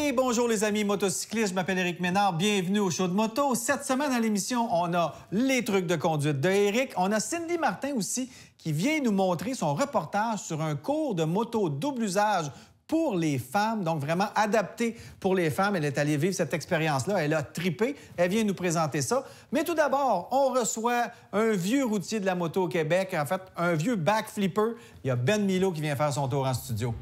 Et bonjour les amis motocyclistes, je m'appelle Éric Ménard, bienvenue au show de moto. Cette semaine à l'émission, on a les trucs de conduite de Éric. On a Cindy Martin aussi qui vient nous montrer son reportage sur un cours de moto double usage pour les femmes, donc vraiment adapté pour les femmes. Elle est allée vivre cette expérience-là, elle a trippé, elle vient nous présenter ça. Mais tout d'abord, on reçoit un vieux routier de la moto au Québec, en fait, un vieux backflipper. Il y a Ben Milo qui vient faire son tour en studio.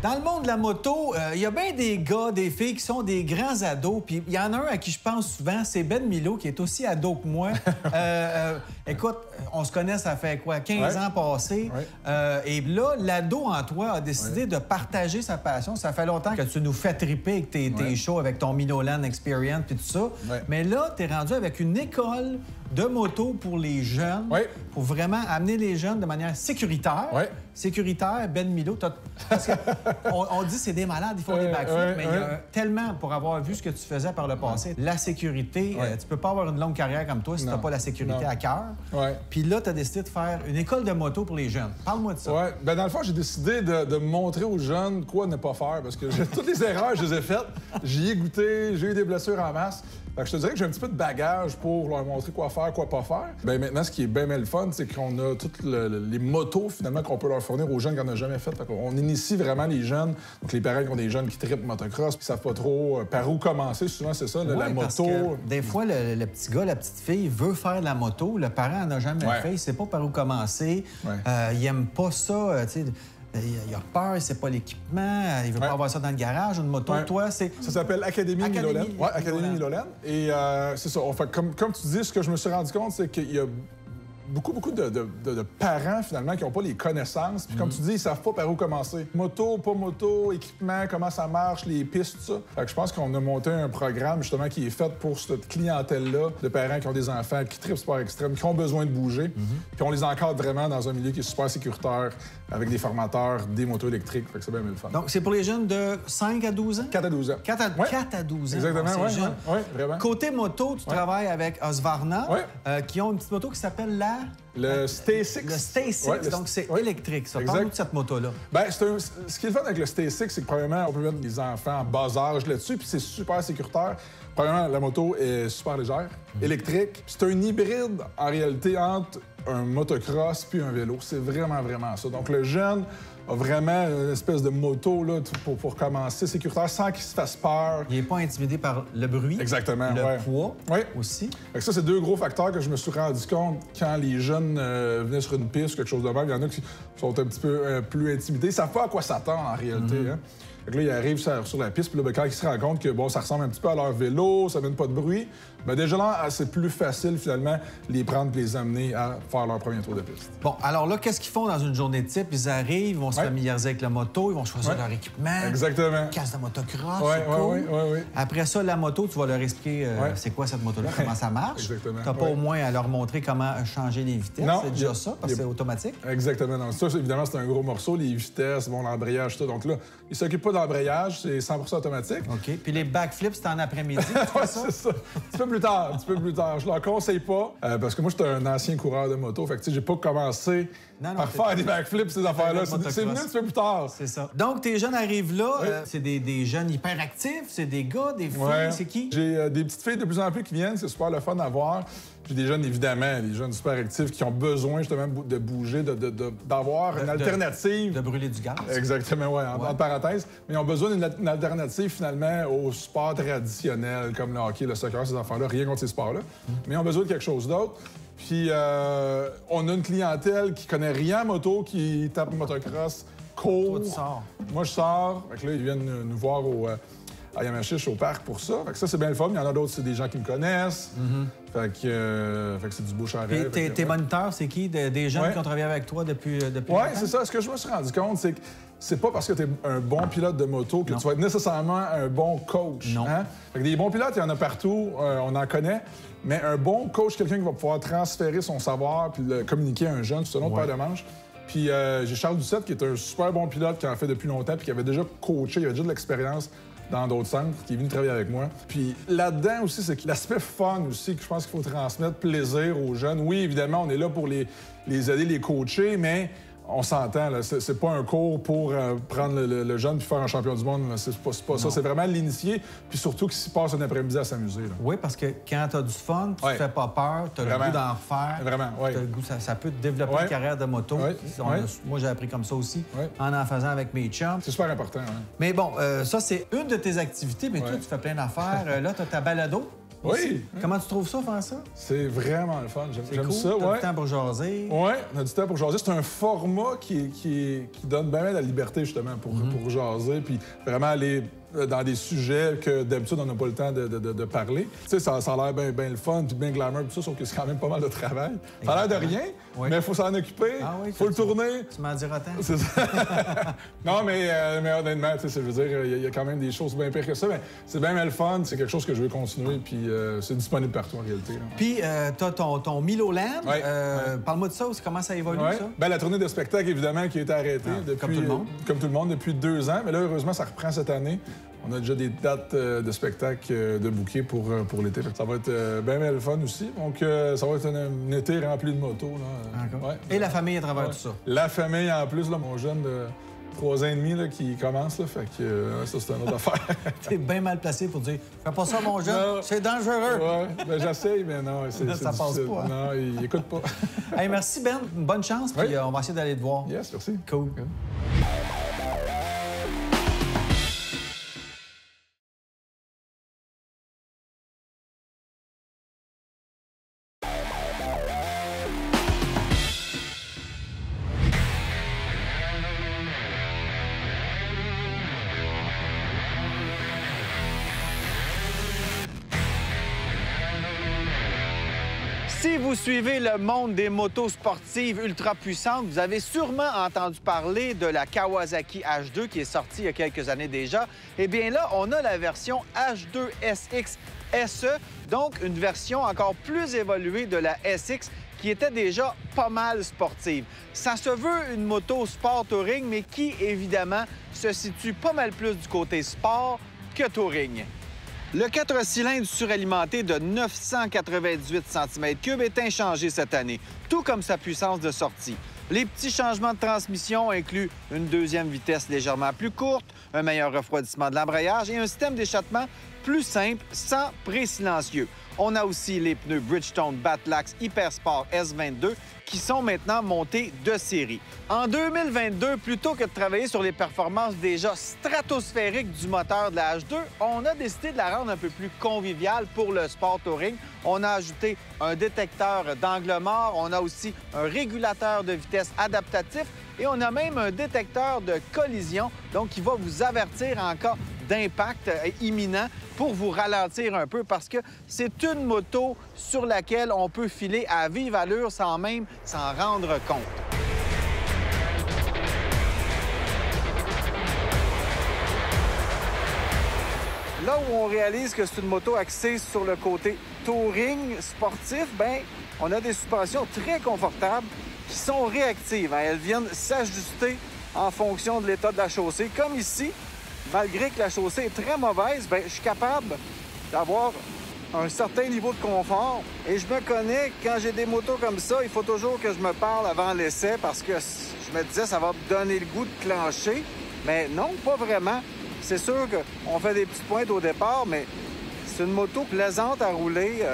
Dans le monde de la moto, il y a bien des gars, des filles qui sont des grands ados. Puis il y en a un à qui je pense souvent, c'est Ben Milo, qui est aussi ado que moi. Écoute, on se connaît, ça fait quoi, 15 ans passés. Et là, l'ado en toi a décidé de partager sa passion. Ça fait longtemps que tu nous fais triper avec tes shows, avec ton Minoland Experience puis tout ça. Mais là, tu es rendu avec une école de moto pour les jeunes, pour vraiment amener les jeunes de manière sécuritaire. Sécuritaire, Ben Milo, parce qu'on dit c'est des malades, ils font des backflips, mais il y a tellement, pour avoir vu ce que tu faisais par le passé, la sécurité, tu peux pas avoir une longue carrière comme toi si t'as pas la sécurité à cœur. Puis là, tu as décidé de faire une école de moto pour les jeunes. Parle-moi de ça. Ben dans le fond, j'ai décidé de montrer aux jeunes quoi ne pas faire, parce que toutes les erreurs, je les ai faites. J'y ai goûté, j'ai eu des blessures en masse. Fait que je te dirais que j'ai un petit peu de bagage pour leur montrer quoi faire, quoi pas faire. Ben maintenant, ce qui est bien le fun, c'est qu'on a toutes les motos, finalement, qu'on peut leur fournir aux jeunes qu'on n'a jamais faites. Fait qu'on initie vraiment les jeunes, donc les parents qui ont des jeunes qui trippent motocross, puis savent pas trop par où commencer. Souvent, c'est ça, la moto. Que des fois, le petit gars, la petite fille veut faire de la moto, le parent n'en a jamais fait, il sait pas par où commencer, il aime pas ça, tu sais. Il a peur, c'est pas l'équipement, il veut pas avoir ça dans le garage, une moto. Toi, c'est... Ça s'appelle Académie Minoland. Académie Minoland. Et c'est ça. Fait, comme tu dis, ce que je me suis rendu compte, c'est qu'il y a beaucoup de parents, finalement, qui n'ont pas les connaissances. Puis comme tu dis, ils savent pas par où commencer. Moto, pas moto, équipement, comment ça marche, les pistes, tout ça. Fait que je pense qu'on a monté un programme, justement, qui est fait pour cette clientèle-là, de parents qui ont des enfants, qui trippent sport extrême, qui ont besoin de bouger. Puis on les encadre vraiment dans un milieu qui est super sécuritaire, avec des formateurs, des motos électriques. Fait que c'est bien le fun. Donc, c'est pour les jeunes de 5 à 12 ans? 4 à 12 ans. 4 à 12 ans. Exactement, oui, vraiment. Côté moto, tu travailles avec Husqvarna, qui ont une petite moto qui s'appelle le Stay6. Le Stay6, donc c'est électrique, ça. Parle-nous de cette moto-là. Bien, ce qui est le fun avec le Stay6, c'est que, premièrement, on peut mettre les enfants en bas âge là-dessus, puis c'est super sécuritaire. Premièrement, la moto est super légère, électrique. C'est un hybride, en réalité, entre un motocross puis un vélo. C'est vraiment ça. Donc, le jeune a vraiment une espèce de moto là, pour commencer sécuritaire sans qu'il se fasse peur. Il n'est pas intimidé par le bruit. Exactement. Le poids aussi. Fait que ça, c'est deux gros facteurs que je me suis rendu compte quand les jeunes venaient sur une piste ou quelque chose de même. Il y en a qui sont un petit peu plus intimidés. Ils savent pas à quoi s'attendre en réalité. Fait que là, ils arrivent sur la piste, puis là, quand ils se rendent compte que bon, ça ressemble un petit peu à leur vélo, ça mène pas de bruit, bien déjà là, c'est plus facile finalement les prendre et les amener à faire leur premier tour de piste. Bon, alors là, qu'est-ce qu'ils font dans une journée type? Ils arrivent, ils vont se familiariser avec la moto, ils vont choisir leur équipement. Exactement. Casse de motocross, c'est cool. Après ça, la moto, tu vas leur expliquer c'est quoi cette moto-là, comment ça marche. Exactement. Tu n'as pas au moins à leur montrer comment changer les vitesses. C'est déjà ça, parce que c'est automatique. Exactement. Non. Ça, évidemment, c'est un gros morceau, les vitesses, bon, l'embrayage, tout. Donc là, ils s'occupent pas d'embrayage, c'est 100% automatique. OK. Puis les backflips, c'est en après-midi. C'est ça. Un petit peu plus tard. Je leur conseille pas, parce que moi, j'étais un ancien coureur de moto. Fait que, tu sais, j'ai pas commencé par faire des backflips, ces affaires-là. C'est venu un petit peu plus tard. C'est ça. Donc, tes jeunes arrivent là. C'est des jeunes hyper actifs, c'est des gars, des filles, c'est qui? J'ai des petites filles de plus en plus qui viennent. C'est super le fun à voir. J'ai des jeunes, évidemment, des jeunes super actifs qui ont besoin justement de bouger, d'avoir une alternative. De brûler du gaz. Exactement, entre parenthèses. Mais ils ont besoin d'une alternative, finalement, au sport traditionnel, comme le hockey, le soccer, ces enfants-là. Rien contre ces sports-là. Mais ils ont besoin de quelque chose d'autre. Puis, on a une clientèle qui connaît rien à moto, qui tape motocross, court. Toi, tu sors. Moi, je sors. Fait que là, ils viennent nous voir à Yamachiche, au parc, pour ça. Fait que ça, c'est bien le fun. Il y en a d'autres, c'est des gens qui me connaissent. Fait que c'est du bouche à oreille. Et tes moniteurs, c'est qui? Des jeunes qui ont travaillé avec toi depuis Oui, c'est ça. Ce que je me suis rendu compte, c'est que c'est pas parce que tu es un bon pilote de moto que tu vas être nécessairement un bon coach. Non. Hein? Fait que des bons pilotes, il y en a partout. On en connaît. Mais un bon coach, quelqu'un qui va pouvoir transférer son savoir puis le communiquer à un jeune, c'est un autre paire de manches. Puis j'ai Charles Doucette, qui est un super bon pilote, qui en fait depuis longtemps, puis qui avait déjà coaché, il avait déjà de l'expérience dans d'autres centres, qui est venu travailler avec moi. Puis là-dedans aussi, c'est que l'aspect fun aussi, que je pense qu'il faut transmettre plaisir aux jeunes. Oui, évidemment, on est là pour les aider, les coacher, mais on s'entend, là, c'est pas un cours pour prendre le jeune puis faire un champion du monde. C'est pas ça. C'est vraiment l'initier, puis surtout qu'il s'y passe un après-midi à s'amuser. Oui, parce que quand tu as du fun, tu te fais pas peur, tu as le goût d'en refaire. Vraiment, oui. Ça peut te développer une carrière de moto. Moi, j'ai appris comme ça aussi, en faisant avec mes chums. C'est super important. Mais bon, ça, c'est une de tes activités, mais toi, tu fais plein d'affaires. Là, tu as ta balado. Oui. Comment tu trouves ça, faire ça? C'est vraiment le fun. J'aime ça. T'as du temps pour jaser. Oui, on a du temps pour jaser. C'est un format qui donne bien la liberté, justement, pour jaser, puis vraiment aller dans des sujets que d'habitude, on n'a pas le temps de parler. Tu sais, ça a l'air bien le fun, puis bien glamour, tout ça, sauf que c'est quand même pas mal de travail. Ça a l'air de rien, mais il faut s'en occuper, il faut le tourner. Tu m'en diras tant. C'est ça. Non, mais honnêtement, je veux dire, il y a quand même des choses bien pires que ça, mais c'est bien le fun, c'est quelque chose que je veux continuer, puis c'est disponible partout, en réalité. Puis, t'as ton Miloland. Parle-moi de ça, comment ça évolue, ça? Bien, la tournée de spectacle, évidemment, qui a été arrêtée depuis... Comme tout le monde. Comme tout le monde, depuis 2 ans. Mais là, heureusement, ça reprend cette année. On a déjà des dates de spectacle de bouquets pour l'été. Ça va être bien le fun aussi. Donc, ça va être un été rempli de motos. Là. Et la famille à travers tout ça? La famille, en plus, là, mon jeune de 3 ans et demi là, qui commence. Là, fait que ça, c'est une autre affaire. T'es bien mal placé pour dire « Fais pas ça, mon jeune, c'est dangereux! » Oui, ben, j'essaye, mais non, c'est ça passe pas. Hein? Non, il écoute pas. Hey, merci, Ben. Bonne chance, puis on va essayer d'aller te voir. Yes, merci. Cool. Si vous suivez le monde des motos sportives ultra puissantes, vous avez sûrement entendu parler de la Kawasaki H2 qui est sortie il y a quelques années déjà. Eh bien là, on a la version H2 SX SE, donc une version encore plus évoluée de la SX qui était déjà pas mal sportive. Ça se veut une moto sport touring, mais qui, évidemment, se situe pas mal plus du côté sport que touring. Le 4 cylindres suralimenté de 998 cm3 est inchangé cette année, tout comme sa puissance de sortie. Les petits changements de transmission incluent une deuxième vitesse légèrement plus courte, un meilleur refroidissement de l'embrayage et un système d'échappement plus simple, sans pré-silencieux. On a aussi les pneus Bridgestone Batlax Hypersport S22 qui sont maintenant montés de série. En 2022, plutôt que de travailler sur les performances déjà stratosphériques du moteur de la H2, on a décidé de la rendre un peu plus conviviale pour le sport touring. On a ajouté un détecteur d'angle mort, on a aussi un régulateur de vitesse adaptatif et on a même un détecteur de collision, donc qui va vous avertir en cas d'impact imminent pour vous ralentir un peu parce que c'est une moto sur laquelle on peut filer à vive allure sans même s'en rendre compte. Là où on réalise que c'est une moto axée sur le côté touring sportif, bien, on a des suspensions très confortables qui sont réactives. Elles viennent s'ajuster en fonction de l'état de la chaussée, comme ici. Malgré que la chaussée est très mauvaise, bien, je suis capable d'avoir un certain niveau de confort. Et je me connais, quand j'ai des motos comme ça, il faut toujours que je me parle avant l'essai parce que je me disais ça va me donner le goût de clencher. Mais non, pas vraiment. C'est sûr qu'on fait des petites pointes au départ, mais c'est une moto plaisante à rouler.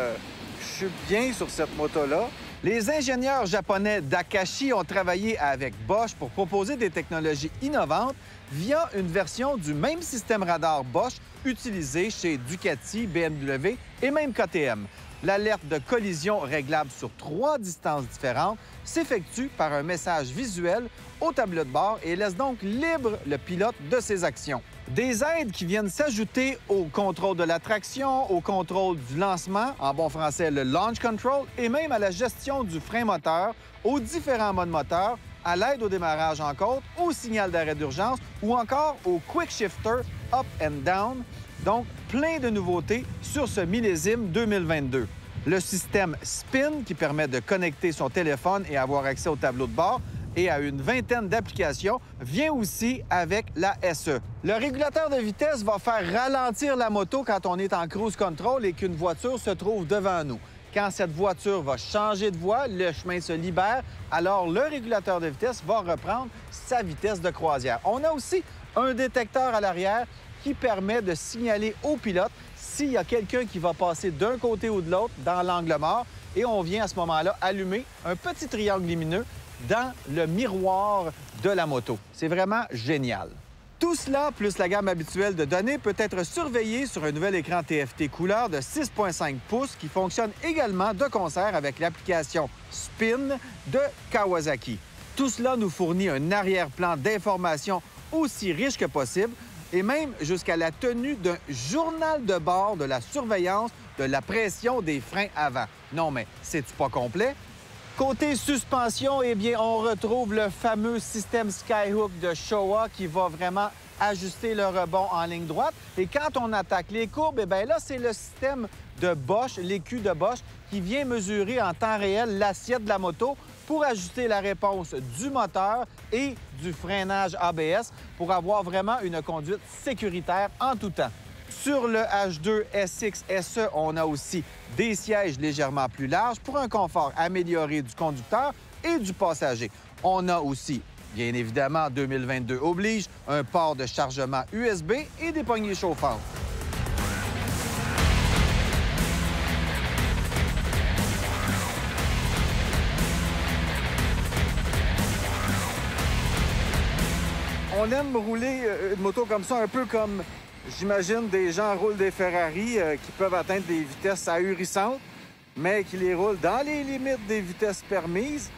Je suis bien sur cette moto-là. Les ingénieurs japonais d'Akashi ont travaillé avec Bosch pour proposer des technologies innovantes via une version du même système radar Bosch utilisé chez Ducati, BMW et même KTM. L'alerte de collision réglable sur 3 distances différentes s'effectue par un message visuel au tableau de bord et laisse donc libre le pilote de ses actions. Des aides qui viennent s'ajouter au contrôle de la traction, au contrôle du lancement, en bon français le launch control, et même à la gestion du frein moteur, aux différents modes moteurs, à l'aide au démarrage en côte, au signal d'arrêt d'urgence ou encore au quick shifter up and down. Donc, plein de nouveautés sur ce millésime 2022. Le système SPIN qui permet de connecter son téléphone et avoir accès au tableau de bord et à une vingtaine d'applications vient aussi avec la SE. Le régulateur de vitesse va faire ralentir la moto quand on est en cruise control et qu'une voiture se trouve devant nous. quand cette voiture va changer de voie, le chemin se libère, alors le régulateur de vitesse va reprendre sa vitesse de croisière. On a aussi un détecteur à l'arrière qui permet de signaler au pilote s'il y a quelqu'un qui va passer d'un côté ou de l'autre dans l'angle mort. Et on vient à ce moment-là allumer un petit triangle lumineux dans le miroir de la moto. C'est vraiment génial. Tout cela, plus la gamme habituelle de données, peut être surveillé sur un nouvel écran TFT couleur de 6,5 pouces qui fonctionne également de concert avec l'application Spin de Kawasaki. Tout cela nous fournit un arrière-plan d'informations aussi riche que possible et même jusqu'à la tenue d'un journal de bord de la surveillance de la pression des freins avant. Non, mais c'est-tu pas complet? Côté suspension, eh bien, on retrouve le fameux système Skyhook de Showa qui va vraiment ajuster le rebond en ligne droite. Et quand on attaque les courbes, eh bien là, c'est le système de Bosch, l'écu de Bosch, qui vient mesurer en temps réel l'assiette de la moto pour ajuster la réponse du moteur et du freinage ABS pour avoir vraiment une conduite sécuritaire en tout temps. Sur le H2 SX SE, on a aussi des sièges légèrement plus larges pour un confort amélioré du conducteur et du passager. On a aussi, bien évidemment, 2022 oblige, un port de chargement USB et des poignées chauffantes. On aime rouler une moto comme ça, un peu comme, j'imagine, des gens roulent des Ferrari qui peuvent atteindre des vitesses ahurissantes, mais qui les roulent dans les limites des vitesses permises.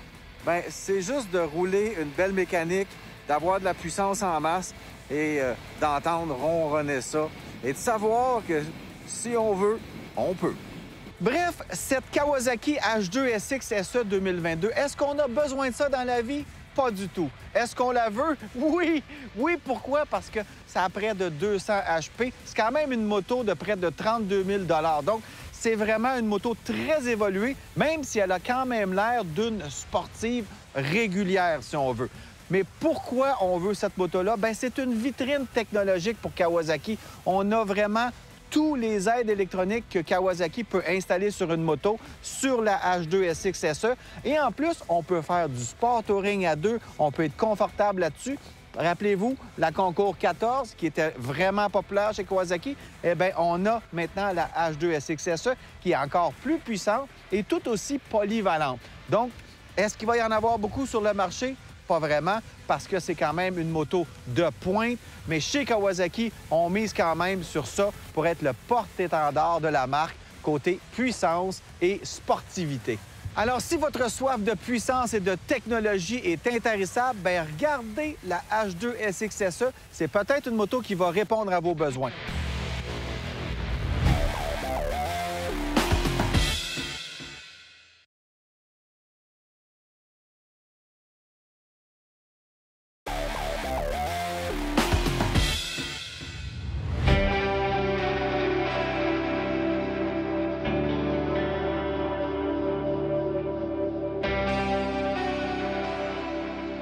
Bien, c'est juste de rouler une belle mécanique, d'avoir de la puissance en masse et d'entendre ronronner ça et de savoir que si on veut, on peut. Bref, cette Kawasaki H2 SX SE 2022, est-ce qu'on a besoin de ça dans la vie? Pas du tout. Est-ce qu'on la veut? Oui! Oui, pourquoi? Parce que ça a près de 200 HP. C'est quand même une moto de près de 32 000 $. Donc, c'est vraiment une moto très évoluée, même si elle a quand même l'air d'une sportive régulière, si on veut. Mais pourquoi on veut cette moto-là? Bien, c'est une vitrine technologique pour Kawasaki. On a vraiment tous les aides électroniques que Kawasaki peut installer sur une moto sur la H2 SX SE. Et en plus, on peut faire du sport touring à deux. On peut être confortable là-dessus. Rappelez-vous, la Concours 14, qui était vraiment populaire chez Kawasaki, eh bien, on a maintenant la H2 SX SE, qui est encore plus puissante et tout aussi polyvalente. Donc, est-ce qu'il va y en avoir beaucoup sur le marché? Pas vraiment, parce que c'est quand même une moto de pointe. Mais chez Kawasaki, on mise quand même sur ça pour être le porte-étendard de la marque côté puissance et sportivité. Alors, si votre soif de puissance et de technologie est intarissable, bien, regardez la H2 SX SE. C'est peut-être une moto qui va répondre à vos besoins.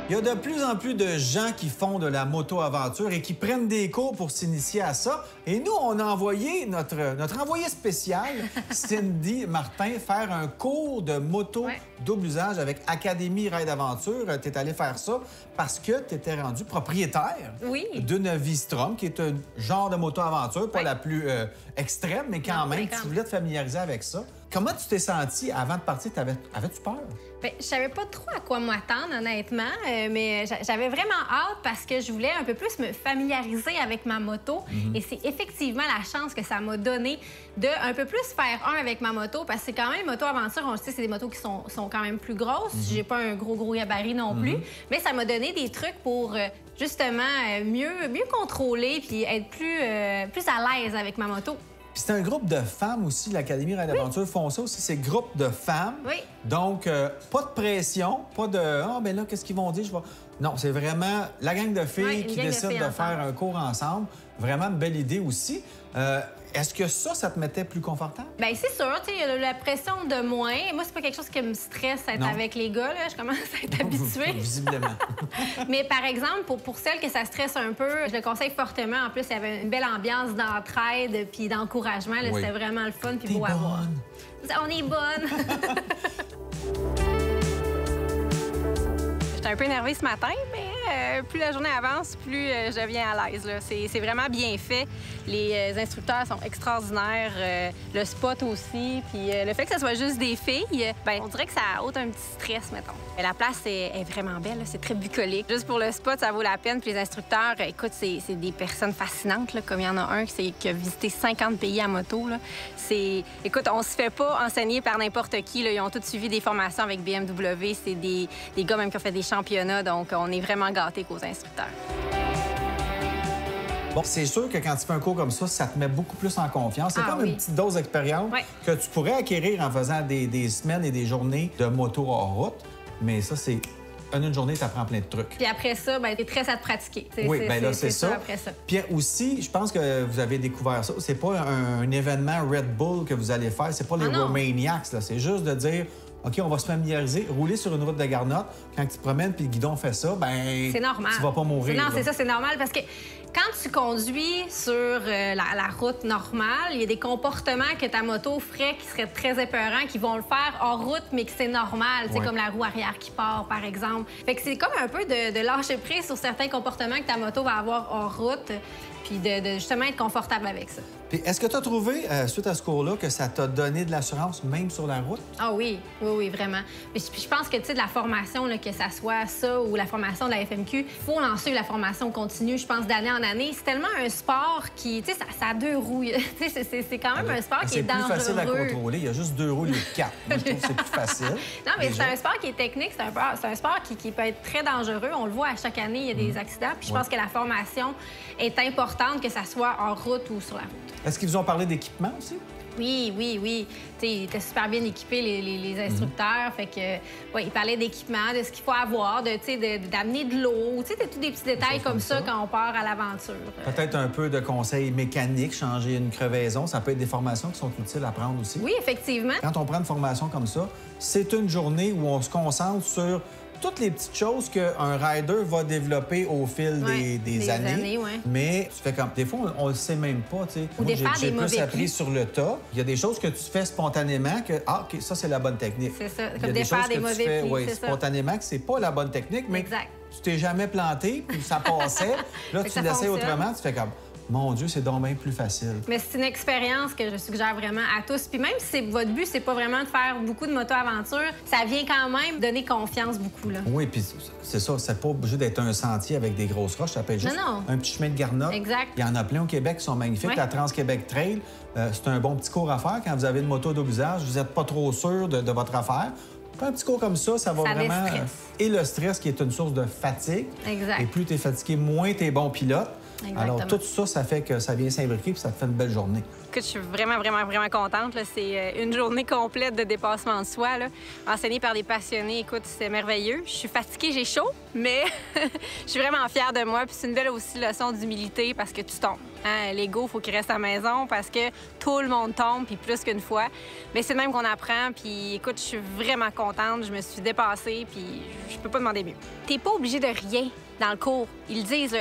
Il y a de plus en plus de gens qui font de la moto-aventure et qui prennent des cours pour s'initier à ça. Et nous, on a envoyé notre envoyé spécial, Cindy Martin, faire un cours de moto double usage avec Académie Ride Aventure. Tu es allé faire ça parce que tu étais rendu propriétaire d'une V-Strom, qui est un genre de moto-aventure, pas la plus extrême, mais quand même, tu voulais te familiariser avec ça. Comment tu t'es senti avant de partir? Avais-tu peur? Bien, je savais pas trop à quoi m'attendre, honnêtement, mais j'avais vraiment hâte parce que je voulais un peu plus me familiariser avec ma moto. Et c'est effectivement la chance que ça m'a donné de un peu plus faire un avec ma moto, parce que c'est quand même une moto-aventure, on le sait, c'est des motos qui sont quand même plus grosses. J'ai pas un gros gabarit non plus, mais ça m'a donné des trucs pour justement mieux contrôler puis être plus à l'aise avec ma moto. Puis c'est un groupe de femmes aussi, l'Académie Ride Aventure font ça aussi, c'est groupe de femmes. Donc, pas de pression, pas de « Ah, ben là, qu'est-ce qu'ils vont dire? Non, c'est vraiment la gang de filles Ouais, qui gang de décident filles de ensemble. faire un cours ensemble. Vraiment une belle idée aussi. Est-ce que ça te mettait plus confortable? Bien, c'est sûr, tu sais, la pression de moins. Moi, c'est pas quelque chose qui me stresse être Non. avec les gars, là. Je commence à être habituée. Visiblement. Mais par exemple, pour celles que ça stresse un peu, je le conseille fortement. En plus, il y avait une belle ambiance d'entraide puis d'encouragement. Là, Oui. C'était vraiment le fun puis T'es beau à voir. bonne. On est bonne! J'étais un peu énervée ce matin, mais plus la journée avance, plus je viens à l'aise. C'est vraiment bien fait. Les instructeurs sont extraordinaires, le spot aussi. Puis le fait que ce soit juste des filles, ben on dirait que ça ôte un petit stress, mettons. La place est vraiment belle, là. C'est très bucolique. Juste pour le spot, ça vaut la peine. Puis les instructeurs, écoute, c'est des personnes fascinantes, là, comme il y en a un qui a visité 50 pays à moto. Là. Écoute, on se fait pas enseigner par n'importe qui. Là. Ils ont tous suivi des formations avec BMW. C'est des gars même qui ont fait des championnats. Donc, on est vraiment gâtés qu'aux instructeurs. Bon, c'est sûr que quand tu fais un cours comme ça te met beaucoup plus en confiance. C'est Ah comme oui. une petite dose d'expérience Ouais. que tu pourrais acquérir en faisant des semaines et des journées de moto hors route. Mais ça, c'est en une journée, tu apprends plein de trucs. Puis après ça, ben, t'es très à te pratiquer. Oui, bien là, c'est ça. Après ça. Puis aussi, je pense que vous avez découvert ça. C'est pas un événement Red Bull que vous allez faire. C'est pas les Ah non. Romaniacs, là. C'est juste de dire, OK, on va se familiariser, rouler sur une route de garnotte. Quand tu te promènes puis le guidon fait ça, ben C'est normal. tu vas pas mourir. Non, là. c'est ça, c'est normal parce que quand tu conduis sur la route normale, il y a des comportements que ta moto ferait qui seraient très épeurants, qui vont le faire hors route, mais que c'est normal. C'est Ouais. comme la roue arrière qui part, par exemple. Fait que c'est comme un peu de lâcher prise sur certains comportements que ta moto va avoir hors route, puis de justement être confortable avec ça. Puis est-ce que tu as trouvé, suite à ce cours-là, que ça t'a donné de l'assurance même sur la route? Ah oui, oui, oui, vraiment. Puis je pense que, tu sais, de la formation, là, que ça soit ça ou la formation de la FMQ, il faut lancer la formation continue, je pense, d'année en année. C'est tellement un sport qui, tu sais, ça a deux roues. Tu sais, c'est quand même un sport qui est dangereux. C'est plus facile à contrôler. Il y a juste 2 roues au lieu de 4. Moi, je trouve que c'est plus facile. Non, mais déjà. c'est un sport qui est technique, c'est un sport qui peut être très dangereux. On le voit à chaque année, il y a des accidents. Puis je pense que la formation est importante, que ça soit en route ou sur la route. Est-ce qu'ils vous ont parlé d'équipement aussi? Oui, oui, oui. Tu sais, ils étaient super bien équipés, les instructeurs. Fait que, ouais, ils parlaient d'équipement, de ce qu'il faut avoir, d'amener de l'eau. Tu sais, tous des petits détails comme ça quand on part à l'aventure. Peut-être un peu de conseils mécaniques, changer une crevaison. Ça peut être des formations qui sont utiles à prendre aussi. Oui, effectivement. Quand on prend une formation comme ça, c'est une journée où on se concentre sur toutes les petites choses qu'un rider va développer au fil Ouais, des années. ouais. Mais tu fais comme... Des fois, on le sait même pas, tu sais. Ou Moi, de faire j'ai des plus mauvais appris plis. sur le tas. Il y a des choses que tu fais spontanément que, OK, ça, c'est la bonne technique. C'est ça, Il y comme a des défaire choses des que tu mauvais fais, plis, oui, c'est ça. spontanément, que c'est pas la bonne technique, mais Exact. tu t'es jamais planté, puis ça passait. Là, Fait que tu ça l'essayes fonctionne. autrement, tu fais comme... Mon Dieu, c'est donc bien plus facile. Mais c'est une expérience que je suggère vraiment à tous. Puis même si votre but, c'est pas vraiment de faire beaucoup de moto-aventure, ça vient quand même donner confiance beaucoup, là. Oui, puis c'est ça, c'est pas obligé d'être un sentier avec des grosses roches, ça peut être juste Non. un petit chemin de garnotte. Exact. Il y en a plein au Québec qui sont magnifiques. Ouais. La Trans-Québec Trail, c'est un bon petit cours à faire quand vous avez une moto double usage, vous n'êtes pas trop sûr de votre affaire. Un petit cours comme ça va Ça vraiment... déstresse. Et le stress qui est une source de fatigue. Exact. Et plus tu es fatigué, moins tu es bon pilote. Exactement. Alors, tout ça, ça fait que ça vient s'imbriquer puis ça te fait une belle journée. Écoute, je suis vraiment, vraiment, vraiment contente. Là. C'est une journée complète de dépassement de soi. Là. Enseignée par des passionnés, écoute, c'est merveilleux. Je suis fatiguée, j'ai chaud, mais je suis vraiment fière de moi. Puis c'est une belle aussi leçon d'humilité parce que tu tombes. Hein? L'ego, il faut qu'il reste à la maison parce que tout le monde tombe, puis plus qu'une fois. Mais c'est le même qu'on apprend. Puis écoute, je suis vraiment contente. Je me suis dépassée, puis je peux pas demander mieux. T'es pas obligé de rien dans le cours. Ils disent, là,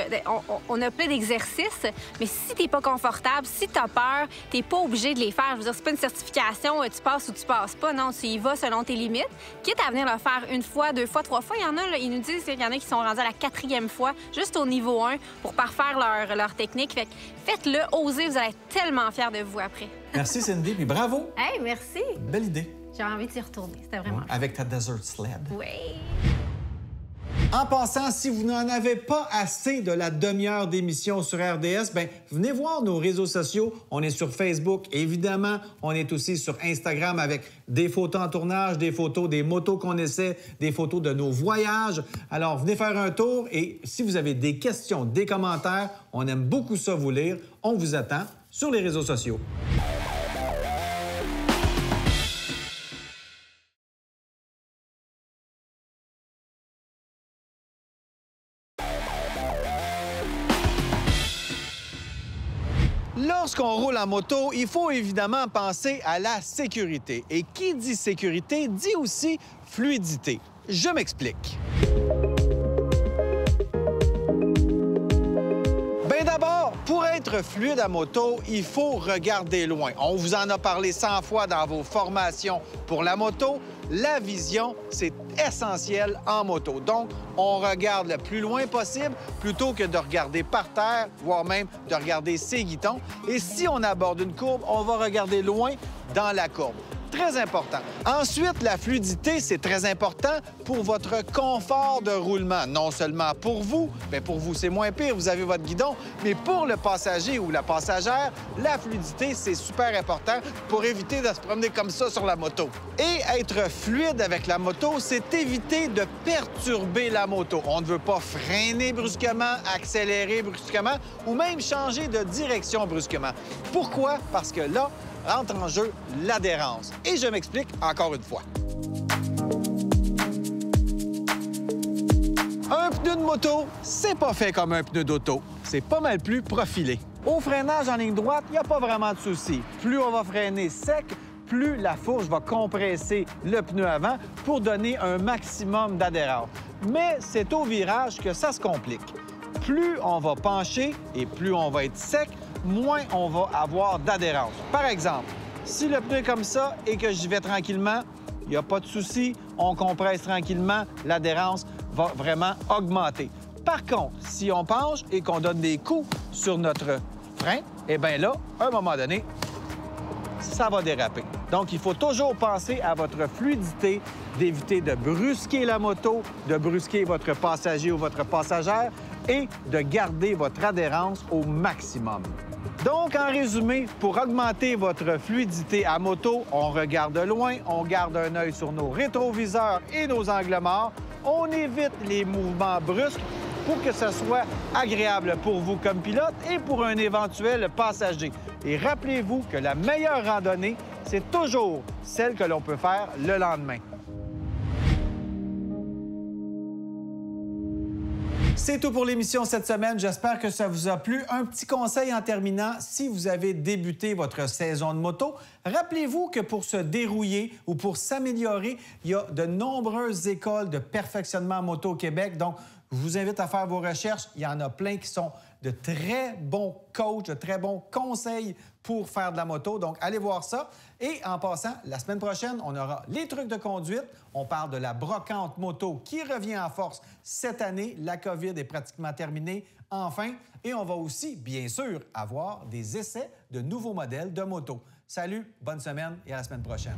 on a plein d'exercices, mais si t'es pas confortable, si t'as peur, t'es pas obligé de les faire. Je veux dire, c'est pas une certification, tu passes ou tu passes pas. Non, tu y vas selon tes limites. Quitte à venir le faire une fois, 2 fois, 3 fois, il y en a, là, ils nous disent qu'il y en a qui sont rendus à la 4e fois, juste au niveau 1, pour parfaire leur technique. Fait que faites-le, osez, vous allez être tellement fiers de vous après. Merci, Cindy, puis bravo! Hey, merci. Belle idée. J'ai envie d'y retourner. C'était vraiment... Avec ta Desert Sled. Oui. En passant, si vous n'en avez pas assez de la demi-heure d'émission sur RDS, bien, venez voir nos réseaux sociaux. On est sur Facebook, évidemment. On est aussi sur Instagram avec des photos en tournage, des photos des motos qu'on essaie, des photos de nos voyages. Alors, venez faire un tour et si vous avez des questions, des commentaires, on aime beaucoup ça vous lire. On vous attend sur les réseaux sociaux. Lorsqu'on roule en moto, il faut évidemment penser à la sécurité. Et qui dit sécurité dit aussi fluidité. Je m'explique. Bien d'abord, pour être fluide à moto, il faut regarder loin. On vous en a parlé 100 fois dans vos formations pour la moto. La vision, c'est essentiel en moto. Donc, on regarde le plus loin possible plutôt que de regarder par terre, voire même de regarder ses guidons. Et si on aborde une courbe, on va regarder loin dans la courbe. Très important. Ensuite, la fluidité, c'est très important pour votre confort de roulement. Non seulement pour vous, mais pour vous, c'est moins pire, vous avez votre guidon, mais pour le passager ou la passagère, la fluidité, c'est super important pour éviter de se promener comme ça sur la moto. Et être fluide avec la moto, c'est éviter de perturber la moto. On ne veut pas freiner brusquement, accélérer brusquement ou même changer de direction brusquement. Pourquoi? Parce que là, entre en jeu l'adhérence. Et je m'explique encore une fois. Un pneu de moto, c'est pas fait comme un pneu d'auto. C'est pas mal plus profilé. Au freinage en ligne droite, il n'y a pas vraiment de souci. Plus on va freiner sec, plus la fourche va compresser le pneu avant pour donner un maximum d'adhérence. Mais c'est au virage que ça se complique. Plus on va pencher et plus on va être sec, moins on va avoir d'adhérence. Par exemple, si le pneu est comme ça et que j'y vais tranquillement, il n'y a pas de souci, on compresse tranquillement, l'adhérence va vraiment augmenter. Par contre, si on penche et qu'on donne des coups sur notre frein, eh bien là, à un moment donné, ça va déraper. Donc, il faut toujours penser à votre fluidité, d'éviter de brusquer la moto, de brusquer votre passager ou votre passagère et de garder votre adhérence au maximum. Donc, en résumé, pour augmenter votre fluidité à moto, on regarde loin, on garde un œil sur nos rétroviseurs et nos angles morts, on évite les mouvements brusques pour que ce soit agréable pour vous comme pilote et pour un éventuel passager. Et rappelez-vous que la meilleure randonnée, c'est toujours celle que l'on peut faire le lendemain. C'est tout pour l'émission cette semaine. J'espère que ça vous a plu. Un petit conseil en terminant, si vous avez débuté votre saison de moto, rappelez-vous que pour se dérouiller ou pour s'améliorer, il y a de nombreuses écoles de perfectionnement moto au Québec. Donc, je vous invite à faire vos recherches. Il y en a plein qui sont de très bons coachs, de très bons conseils pour faire de la moto. Donc, allez voir ça. Et en passant, la semaine prochaine, on aura les trucs de conduite. On parle de la brocante moto qui revient en force cette année. La COVID est pratiquement terminée, enfin. Et on va aussi, bien sûr, avoir des essais de nouveaux modèles de moto. Salut, bonne semaine et à la semaine prochaine.